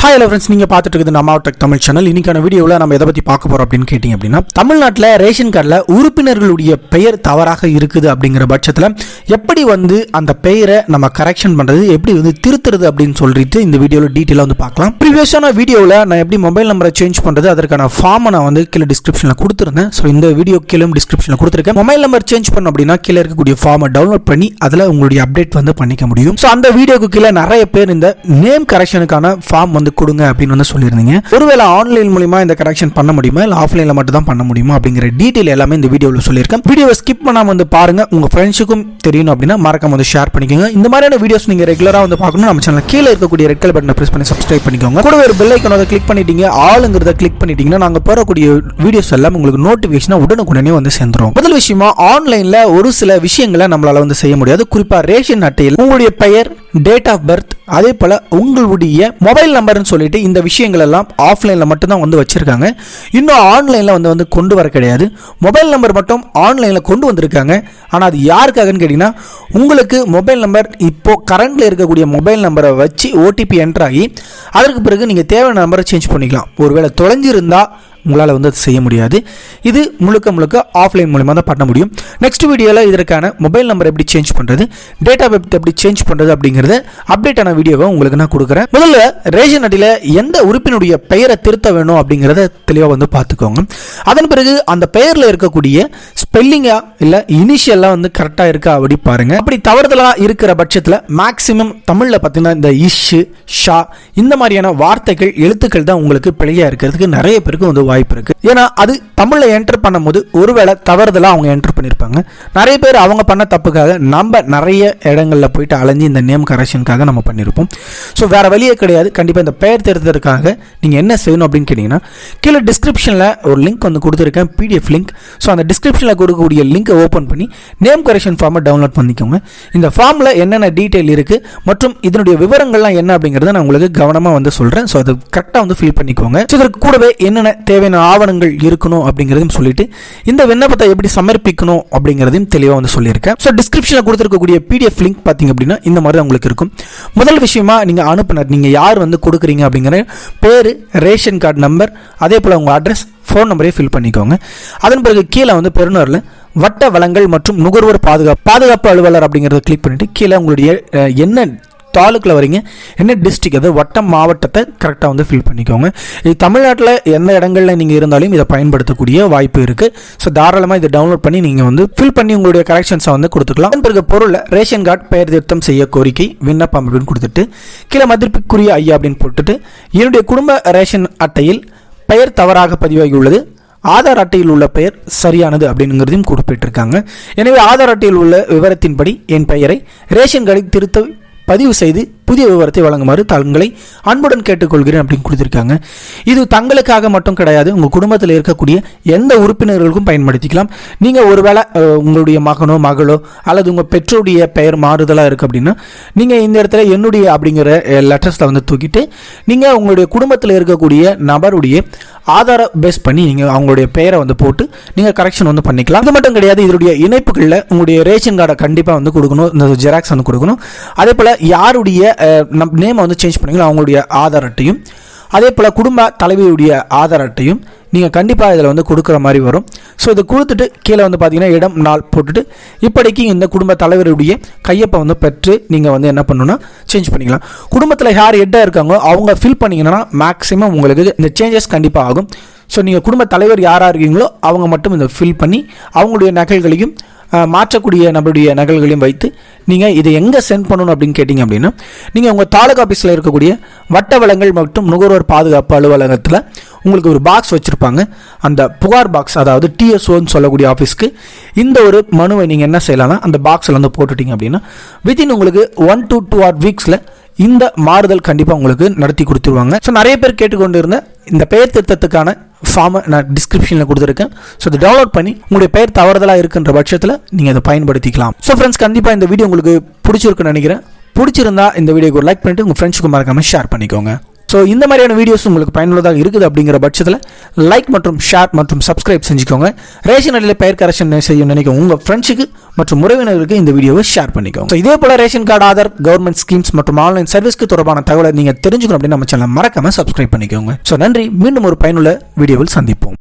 Hi hello friends, நீங்க பார்த்துட்டு இருக்குது நம்ம டெக் தமிழ் சேனல். இன்னைக்கான வீடியோவில் நம்ம எதை பற்றி பார்க்க போகிறோம் அப்படின்னு கேட்டிங்க அப்படின்னா, தமிழ்நாட்டில் ரேஷன் கார்டில் உறுப்பினர்களுடைய பெயர் தவறாக இருக்குது அப்படிங்கிற பட்சத்தில் எப்படி அந்த பெயரை நம்ம கரெக்ஷன் பண்ணுறது, எப்படி திருத்துறது அப்படின்னு சொல்லிட்டு இந்த வீடியோவில் டீட்டெயிலாக பார்க்கலாம். ப்ரீவியஸான வீடியோவில் நான் எப்படி மொபைல் நம்பரை சேஞ்ச் பண்ணுறது அதற்கான ஃபார்மை நான் கீழே டிஸ்கிரிப்ஷனில் கொடுத்துருந்தேன். ஸோ இந்த வீடியோ கீழே டிஸ்கிரிப்ஷனில் கொடுத்துருக்கேன். மொபைல் நம்பர் சேஞ்ச் பண்ணோம் அப்படின்னா கீழே இருக்கக்கூடிய ஃபார்மை டவுன்லோட் பண்ணி அதில் உங்களுடைய அப்டேட் பண்ணிக்க முடியும். ஸோ அந்த வீடியோக்கு கீழே நிறைய பேர் இந்த நேம் கரெக்ஷனுக்கான ஃபார்ம் கொடுங்க அப்படின்னு சொல்லியிருந்தீங்க. ஒருவேளை ஆன்லைன் மூலமா இந்த கரெக்ஷன் பண்ண முடியுமா இல்ல ஆஃப்லைன்ல மட்டும் தான் பண்ண முடியுமா அப்படிங்கிற டீடைல் எல்லாமே இந்த வீடியோவில் சொல்லியிருக்கேன். வீடியோவை ஸ்கிப் பண்ணாம பாருங்க. உங்க ஃப்ரெண்ட்ஸுக்கும் தெரியணும் அப்படின்னா மறக்காம ஷேர் பண்ணிக்கோங்க. இந்த மாதிரியான வீடியோஸ் நீங்க ரெகுலரா பார்க்கணும் நம்ம சேனல் கீழே இருக்கக்கூடிய ரெட் கலர் பட்டனை பிரஸ் பண்ணி சப்ஸ்கிரைப் பண்ணிக்கோங்க. கூட ஒரு பெல் ஐகானை கிளிக் பண்ணிட்டீங்க, ஆளுங்கிறத கிளிக் பண்ணிட்டீங்கன்னா நாங்க போறக்கூடிய வீடியோஸ் எல்லாம் உங்களுக்கு நோட்டிபிகேஷனா உடனுக்குடனே சேர்ந்துரும். முதல் விஷயமா, ஆன்லைன்ல ஒரு சில விஷயங்களை நம்மளால செய்ய முடியாது. குறிப்பா ரேஷன் அட்டையில் உங்களுடைய பெயர், டேட் ஆஃப் பர்த், அதே போல உங்களுடைய மொபைல் நம்பர்னு சொல்லிட்டு இந்த விஷயங்கள் எல்லாம் ஆஃப்லைன்ல மட்டும் தான் வச்சிருக்காங்க. இன்னும் ஆன்லைன்ல கொண்டு வர கிடையாது. மொபைல் நம்பர் மட்டும் ஆன்லைன்ல கொண்டு வந்திருக்காங்க. ஆனா அது யாருக்காகன்னு கேட்டீங்கன்னா, உங்களுக்கு மொபைல் நம்பர் இப்போ கரண்ட்ல இருக்கக்கூடிய மொபைல் நம்பரை வச்சு ஓடிபி என்டர் ஆகி அதற்கு பிறகு நீங்க தேவையான நம்பரை சேஞ்ச் பண்ணிக்கலாம். ஒருவேளை தொலைஞ்சிருந்தா உங்களால் அது செய்ய முடியாது. இது முழுக்க ஆஃப்லைன் மூலமாக தான் பண்ண முடியும். நெக்ஸ்ட் வீடியோவில் இதற்கான மொபைல் நம்பர் எப்படி சேஞ்ச் பண்ணுறது, டேட் ஆஃப் பர்த் எப்படி சேஞ்ச் பண்ணுறது அப்படிங்கிறத அப்டேட்டான வீடியோவை உங்களுக்கு நான் கொடுக்குறேன். முதல்ல ரேஷன் அட்டையில் எந்த உறுப்பினுடைய பெயரை திருத்த வேணும் அப்படிங்கிறத தெளிவாக பார்த்துக்கோங்க. அதன் பிறகு அந்த பெயரில் இருக்கக்கூடிய ஸ்பெல்லிங்கா இல்லை இனிஷியல்லாம் கரெக்டாக இருக்கா அப்படி பாருங்க. அப்படி தவறுதலாக இருக்கிற பட்சத்தில் மேக்சிமம் தமிழில் பார்த்தீங்கன்னா இந்த இஷு, ஷா இந்த மாதிரியான வார்த்தைகள், எழுத்துக்கள் தான் உங்களுக்கு பிழையா இருக்கிறதுக்கு நிறைய பேருக்கு வாய்ப்பு இருக்கு. ஏன்னா அது தமிழ்ல என்டர் பண்ணும்போது ஒருவேளை தவறுதலா அவங்க என்டர் பண்ணிருப்பாங்க. நிறைய பேர் அவங்க பண்ண தப்புக்காக நம்ம நிறைய இடங்கள்ல போயிட்டு அலைஞ்சு இந்த நேம் கரெக்ஷனுக்காக நம்ம பண்ணிருப்போம். ஸோ வேற வழியே கிடையாது. கண்டிப்பா இந்த பெயர் திருத்தறதுக்காக நீங்க என்ன செய்யணும் அப்படின்னு கேட்டீங்கன்னா, கீழே டிஸ்கிரிப்ஷன்ல ஒரு லிங்க் கொடுத்துருக்கேன், PDF லிங்க். ஸோ அந்த டிஸ்கிரிப்ஷன்ல கொடுக்கக்கூடிய லிங்கை ஓப்பன் பண்ணி நேம் கரெக்ஷன் ஃபார்மை டவுன்லோட் பண்ணிக்கோங்க. இந்த ஃபார்ம்ல என்னென்ன டீடைல் இருக்கு மற்றும் இதனுடைய விவரங்கள்லாம் என்ன அப்படிங்கறத நான் உங்களுக்கு கவனமா சொல்றேன். ஸோ அது கரெக்டா ஃபில் பண்ணிக்கோங்க. இதற்கு கூடவே என்னென்ன தேவையான ஆவணங்கள் இருக்கணும் அப்படிங்கிறதையும் சொல்லிட்டு இந்த விண்ணப்பத்தை எப்படி சமர்ப்பிக்கணும் அப்படிங்கிறதையும் தெளிவாக சொல்லியிருக்கேன். ஸோ டிஸ்கிரிப்ஷனில் கொடுத்துருக்கக்கூடிய PDF லிங்க் பார்த்தீங்க அப்படின்னா இந்த மாதிரி உங்களுக்கு இருக்கும். முதல் விஷயமா நீங்கள் அனுப்புனர், நீங்கள் யார் கொடுக்குறீங்க அப்படிங்கிற பேர், ரேஷன் கார்டு நம்பர், அதே போல் உங்கள் அட்ரஸ், ஃபோன் நம்பரையும் ஃபில் பண்ணிக்கோங்க. அதன் பிறகு கீழே பெறுநரில் வட்ட வளங்கள் மற்றும் நுகர்வோர் பாதுகாப்பு அலுவலர் அப்படிங்கிறத கிளிக் பண்ணிட்டு கீழே உங்களுடைய என்ன தாலுக்கில் வரீங்க, என்ன டிஸ்ட்ரிக்ட், அதாவது வட்டம், மாவட்டத்தை கரெக்டாக ஃபில் பண்ணிக்கோங்க. இது தமிழ்நாட்டில் எந்த இடங்களில் நீங்கள் இருந்தாலும் இதை பயன்படுத்தக்கூடிய வாய்ப்பு இருக்குது. ஸோ தாராளமாக இதை டவுன்லோட் பண்ணி நீங்கள் ஃபில் பண்ணி உங்களுடைய கரெக்ஷன்ஸை கொடுத்துக்கலாம். அதன் பிறகு பொருளில் ரேஷன் கார்டு பெயர் திருத்தம் செய்ய கோரிக்கை விண்ணப்பம் அப்படின்னு கொடுத்துட்டு கீழே மதிப்பிற்குரிய ஐயா அப்படின்னு போட்டுட்டு, என்னுடைய குடும்ப ரேஷன் அட்டையில் பெயர் தவறாக பதிவாகி உள்ளது, ஆதார் அட்டையில் உள்ள பெயர் சரியானது அப்படிங்கிறதையும் குறிப்பிட்டிருக்காங்க. எனவே ஆதார் அட்டையில் உள்ள விவரத்தின்படி என் பெயரை ரேஷன் கார்டில் திருத்த பதிவு செய்து புதிய விவரத்தை வழங்குமாறு தங்களை அன்புடன் கேட்டுக்கொள்கிறேன் அப்படின்னு கொடுத்திருக்காங்க. இது தங்களுக்காக மட்டும் கிடையாது, உங்கள் குடும்பத்தில் இருக்கக்கூடிய எந்த உறுப்பினர்களுக்கும் பயன்படுத்திக்கலாம். நீங்கள் ஒருவேளை உங்களுடைய மகனோ மகளோ அல்லது உங்கள் பெற்றோருடைய பெயர் மாறுதலாக இருக்குது அப்படின்னா நீங்கள் இந்த இடத்துல என்னுடைய அப்படிங்கிற லெட்டர்ஸில் தூக்கிட்டு நீங்கள் உங்களுடைய குடும்பத்தில் இருக்கக்கூடிய நபருடைய ஆதார பேஸ் பண்ணி நீங்கள் அவங்களுடைய பெயரை போட்டு நீங்கள் கரெக்ஷன் பண்ணிக்கலாம். அது மட்டும் கிடையாது, இதனுடைய இணைப்புகளில் உங்களுடைய ரேஷன் கார்டை கண்டிப்பாக கொடுக்கணும், இந்த ஜெராக்ஸ் கொடுக்கணும். அதே போல் யாருடைய நேமை சேஞ்ச் பண்ணிக்கலாம் அவங்களுடைய ஆதார் அட்டையும், அதே போல் குடும்ப தலைவியுடைய ஆதார் அட்டையும் நீங்கள் கண்டிப்பாக இதில் கொடுக்குற மாதிரி வரும். ஸோ இதை கொடுத்துட்டு கீழே பார்த்தீங்கன்னா இடம், நாள் போட்டுட்டு இப்படிக்கு இந்த குடும்ப தலைவருடைய கையொப்பை பெற்று நீங்கள் என்ன பண்ணணும்னா சேஞ்ச் பண்ணிக்கலாம். குடும்பத்தில் யார் ஹெட்டாக இருக்காங்களோ அவங்க ஃபில் பண்ணிங்கன்னா மேக்ஸிமம் உங்களுக்கு இந்த சேஞ்சஸ் கண்டிப்பாக ஆகும். ஸோ நீங்கள் குடும்ப தலைவர் யாராக இருக்கீங்களோ அவங்க மட்டும் இதை ஃபில் பண்ணி அவங்களுடைய நகல்களையும் மாற்றக்கூடிய நம்மளுடைய நகல்களையும் வைத்து நீங்கள் இதை எங்கே சென்ட் பண்ணணும் அப்படின்னு கேட்டிங்க அப்படின்னா, நீங்கள் உங்கள் தாலுகா ஆஃபீஸில் இருக்கக்கூடிய வட்ட வளங்கள் மற்றும் நுகர்வோர் பாதுகாப்பு அலுவலகத்தில் உங்களுக்கு ஒரு பாக்ஸ் வச்சுருப்பாங்க. அந்த புகார் பாக்ஸ், அதாவது TSOன்னு சொல்லக்கூடிய ஆஃபீஸ்க்கு இந்த ஒரு மனுவை நீங்கள் என்ன செய்யலாம்னா அந்த பாக்ஸில் போட்டுட்டீங்க அப்படின்னா வித்தின் உங்களுக்கு 1 to 2 வீக்ஸில் இந்த மாறுதல் கண்டிப்பாக உங்களுக்கு நடத்தி கொடுத்துருவாங்க. ஸோ நிறைய பேர் கேட்டுக்கொண்டு இருந்த இந்த பெயர் திருத்தத்துக்கான ஃபார்மை நான் டிஸ்கிரிப்ஷனில் கொடுத்துருக்கேன். ஸோ இதை டவுன்லோட் பண்ணி உங்களுடைய பெயர் தவறுதலாக இருக்குன்ற பட்சத்தில் நீங்கள் அதை பயன்படுத்திக்கலாம். ஸோ ஃப்ரெண்ட்ஸ், கண்டிப்பாக இந்த வீடியோ உங்களுக்கு பிடிச்சிருக்குன்னு நினைக்கிறேன். பிடிச்சிருந்தா இந்த வீடியோக்கு ஒரு லைக் பண்ணிட்டு உங்கள் ஃப்ரெண்ட்ஸுக்கு மறக்காமல் ஷேர் பண்ணிக்கோங்க. ஸோ இந்த மாதிரியான வீடியோஸ் உங்களுக்கு பயனுள்ளதாக இருக்குது அப்படிங்கிற பட்சத்தில் லைக் மற்றும் ஷேர் மற்றும் சப்ஸ்கிரைப் செஞ்சுக்கோங்க. ரேஷன் அட்டையில் பெயர் கரெக்ஷன் செய்ய நினைக்கும் உங்கள் ஃப்ரெண்ட்ஸுக்கு மற்றும் உறவினர்களுக்கு இந்த வீடியோவை ஷேர் பண்ணிக்கோங்க. இதே போல ration card, Aadhaar, government schemes மற்றும் ஆன்லைன் சர்வீஸ்க்கு தொடர்பான தகவலை நீங்கள் தெரிஞ்சுக்கணும் அப்படின்னு நம்ம சேனல் மறக்காம சப்ஸ்கிரைப் பண்ணிக்கோங்க. ஸோ நன்றி. மீண்டும் ஒரு பயனுள்ள வீடியோவில் சந்திப்போம்.